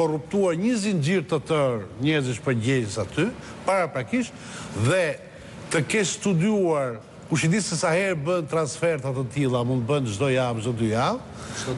korruptuar një zinxhir të tërë njerëzish përgjegjës aty, paraprakisht, dhe të kesh studiuar, kush i di se sa herë bën transferta të tilla, mund bën çdo javë, çdo 2 javë. Çdo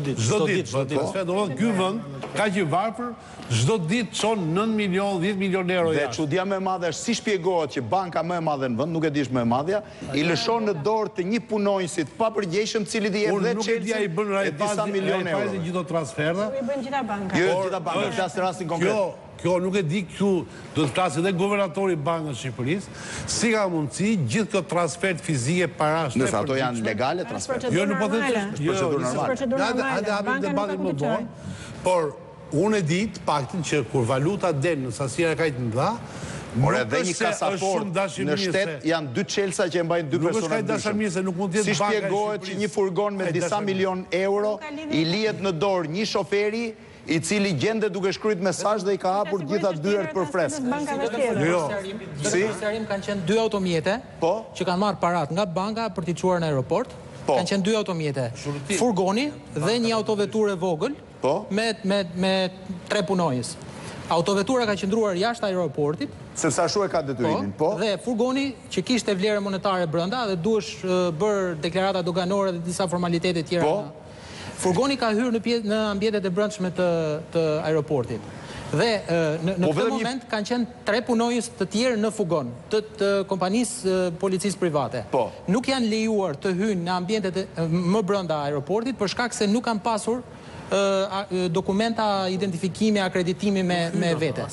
ditë bën transfer, domethënë ky vend ka që varfër, çdo ditë çon 9 milion, 10 milion euro Dhe jashtë. çudia më e madhe është si shpjegohet që banka më e madhe në vend, nuk e dish më e madhja, i lëshon në dorë të një punonjësi të papërgjegjshëm, cili i jep dhe Chelsea i bën disa milionë euro. Gjithë transferta. I bën gjitha banka. Jo, gjitha banka, flas rastin konkret. Kjo nuk e di këtu, do të flasë edhe guvernatori i Bankës së Shqipërisë, si ka mundësi gjithë këto transfert fizike parash. Nëse ato janë legale transfert. Jo, nuk po them procedurë normale. Hajde hapim debatin më vonë, por unë e di të paktën që kur valuta del në sasiera kaq të mëdha, Por edhe një kasaport në shtet janë 2 Chelsea që e mbajnë 2 persona ndryshëm. Si shpjegohet që një furgon me disa milion euro i lihet në dorë një shoferi i cili gjende duke shkruajtur mesazh dhe i ka hapur gjitha dyert për fresk. Jo. Si kanë qenë 2 automjete që kanë marrë parat nga banka për t'i çuar në aeroport. Kanë qenë 2 automjete. Furgoni dhe një autoveturë e vogël me 3 punonjës. Autovetura ka qëndruar jashtë aeroportit. Sepse ashtu e ka detyrimin, Dhe furgoni që kishte vlerë monetare brenda dhe duhesh bërë deklarata doganore dhe disa formalitete tjera. Furgoni ka hyrë në ambientet e brendshme të aeroportit. Dhe në këtë moment kanë qenë 3 punonjës të tjerë në furgon të kompanisë policisë private. Nuk janë lejuar të hyjnë në ambientet më brenda aeroportit për shkak se nuk kanë pasur dokumenta identifikimi, akreditimi me vete.